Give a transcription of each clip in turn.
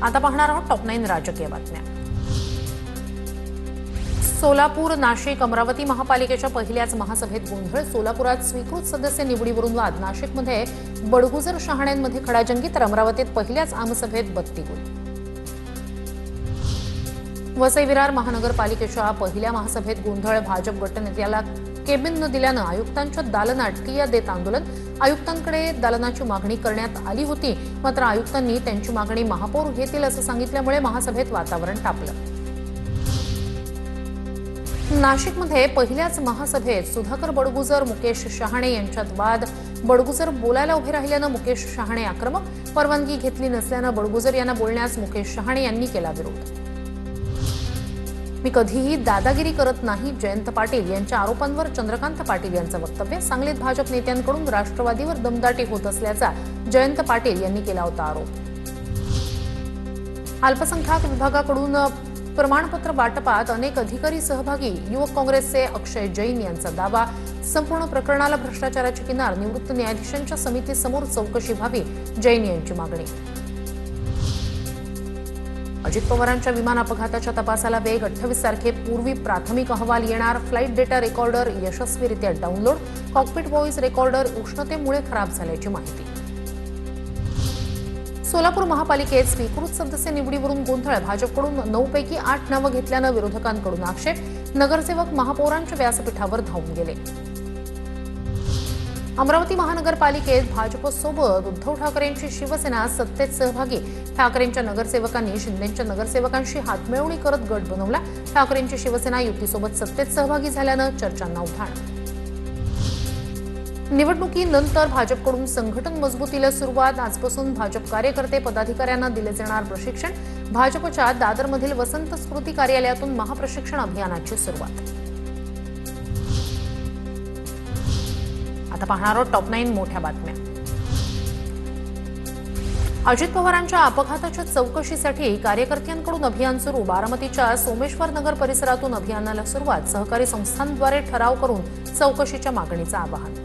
आता पाहणार आहोत टॉप 9 राजकीय बातम्या। सोलापूर, नाशिक, अमरावती महापालिकेच्या पहिल्याच महासभेत गोंधळ। सोलापुरात स्वीकृत सदस्य निवडीवरून वाद। नाशिकमध्ये बडगुजर शहाण्यांमध्ये खडाजंगी, तर अमरावतीत पहिल्याच आमसभेत बत्तीगुल। वसई विरार महानगरपालिकेच्या पहिल्या महासभेत गोंधळ। भाजप गटनेत्याला केबिन न दिल्यानं आयुक्तांच्या दालनात ठिय्या देत आंदोलन। आयुक्तांकडे दालनाची मागणी करण्यात आली होती, मात्र आयुक्तांनी त्यांची मागणी महापौर घेतील असं सांगितल्यामुळे महासभेत वातावरण तापलं। नाशिकमध्ये पहिल्याच महासभेत सुधाकर बडगुजर, मुकेश शहाणे यांच्यात वाद। बडगुजर बोलायला उभे राहिल्यानं मुकेश शहाणे आक्रमक। परवानगी घेतली नसल्यानं बडगुजर यांना बोलण्यास मुकेश शहाणे यांनी केला विरोध। मी कधीही दादागिरी करत नाही, जयंत पाटील यांच्या आरोपांवर चंद्रकांत पाटील यांचं वक्तव्य। सांगलीत भाजप नेत्यांकडून राष्ट्रवादीवर दमदाटी होत असल्याचा जयंत पाटील यांनी केला होता आरोप। अल्पसंख्याक विभागाकडून प्रमाणपत्र वाटपात अनेक अधिकारी सहभागी। युवक काँग्रेसचे अक्षय जैन यांचा दावा। संपूर्ण प्रकरणाला भ्रष्टाचाराची किनार। निवृत्त न्यायाधीशांच्या समितीसमोर चौकशी व्हावी, जैन यांची मागणी। अजित पवारांच्या विमान अपघाताच्या तपासाला वेग। 28 तारखेपूर्वी प्राथमिक अहवाल येणार। फ्लाईट डेटा रेकॉर्डर यशस्वीरित्या डाऊनलोड। कॉकपिट व्हॉइस रेकॉर्डर उष्णतेमुळे खराब झाल्याची माहिती। सोलापूर महापालिकेत स्वीकृत सदस्य निवडीवरून गोंधळ। भाजपकडून 9 पैकी 8 नावं घेतल्यानं विरोधकांकडून आक्षेप। नगरसेवक महापौरांच्या व्यासपीठावर धावून गेले। अमरावती महानगरपालिकेत भाजपसोबत उद्धव ठाकरेंची शिवसेना सत्तेत सहभागी। ठाकरेंच्या नगरसेवकांनी शिंदेंच्या नगरसेवकांशी हातमिळवणी करत गट बनवला। ठाकरेंची शिवसेना युतीसोबत सत्तेत सहभागी झाल्यानं चर्चांना उधाण। निवडणुकीनंतर भाजपकडून संघटन मजबूतीला सुरुवात। आजपासून भाजप कार्यकर्ते पदाधिकाऱ्यांना दिले जाणार प्रशिक्षण। भाजपच्या दादरमधील वसंत स्मृती कार्यालयातून महाप्रशिक्षण अभियानाची सुरुवात। आता पाहणार आहोत टॉप 9 मोठ्या बातम्या। अजित पवारांच्या अपघाताच्या चौकशीसाठी कार्यकर्त्यांकडून अभियान सुरू। बारामतीच्या सोमेश्वर नगर परिसरातून अभियानाला सुरुवात। सहकारी संस्थांद्वारे ठराव करून चौकशीच्या मागणीचं आवाहन।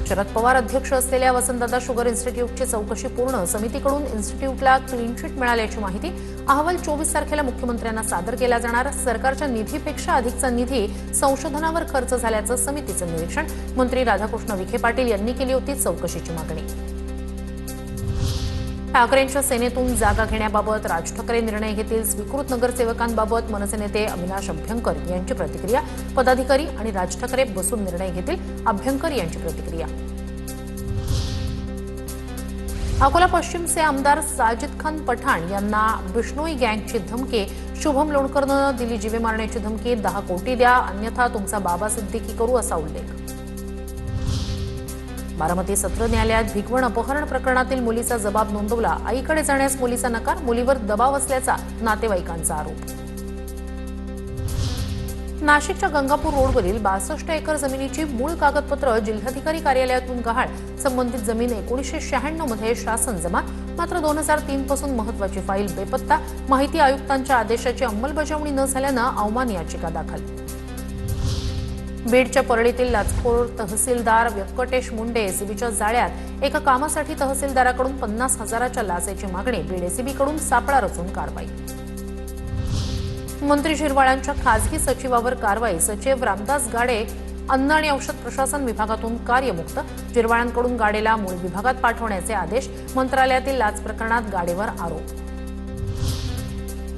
शरद पवार अध्यक्ष असलेल्या वसंतदादा शुगर इन्स्टिट्यूटची चौकशी पूर्ण। समितीकडून इन्स्टिट्यूटला क्लीन चिट मिळाल्याची माहिती। अहवाल 24 तारखेला मुख्यमंत्र्यांना सादर केला जाणार। सरकारच्या निधीपेक्षा अधिकचा निधी संशोधनावर खर्च झाल्याचं समितीचं निरीक्षण। मंत्री राधाकृष्ण विखे पाटील यांनी केली होती चौकशीची मागणी। ठाकरेंच्या सेनेतून जागा घेण्याबाबत राज ठाकरे निर्णय घेतील। स्वीकृत नगरसेवकांबाबत मनसे नेते अविनाश अभ्यंकर यांची प्रतिक्रिया। पदाधिकारी आणि राज ठाकरे बसून निर्णय घेतील, अभ्यंकर यांची प्रतिक्रिया। अकोला पश्चिमचे आमदार साजिद खान पठाण यांना बिश्नोई गँगची धमकी। शुभम लोणकरनं दिली जीवे मारण्याची धमकी। 10 कोटी द्या, अन्यथा तुमचा बाबा सिद्दीकी करू, असा उल्लेख। बारामती सत्र न्यायालयात भिगवण अपहरण प्रकरणातील मुलीचा जबाब नोंदवला। आईकडे जाण्यास मुलीचा नकार। मुलीवर दबाव असल्याचा नातेवाईकांचा आरोप। नाशिकच्या गंगापूर रोडवरील 62 एकर जमिनीची मूळ कागदपत्र जिल्हाधिकारी कार्यालयातून गहाळ। संबंधित जमीन 1996 मध्ये शासन जमा, मात्र 2003 पासून महत्वाची फाईल बेपत्ता। माहिती आयुक्तांच्या आदेशाची अंमलबजावणी न झाल्यानं अवमान याचिका दाखल। बीडच्या परळीतील लाचखोर तहसीलदार व्यंकटेश मुंडे एसीबीच्या जाळ्यात। एका कामासाठी तहसीलदाराकडून 50,000च्या लाचेची मागणी। बीड एसीबीकडून सापळा रचून कारवाई। मंत्री झिरवाळांच्या खासगी सचिवावर कारवाई। सचिव रामदास गाडे अन्न आणि औषध प्रशासन विभागातून कार्यमुक्त। झिरवाळांकडून गाडेला मूळ विभागात पाठवण्याचे आदेश। मंत्रालयातील लाच प्रकरणात गाडेवर आरोप।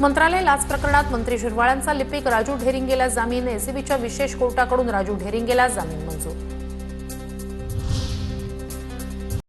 मंत्रालय लाच प्रकरणात मंत्री झिरवाळांचा लिपिक राजू ढेरिंगेला जामीन। एसीबीच्या विशेष कोर्टाकडून राजू ढेरिंगेला जामीन मंजूर।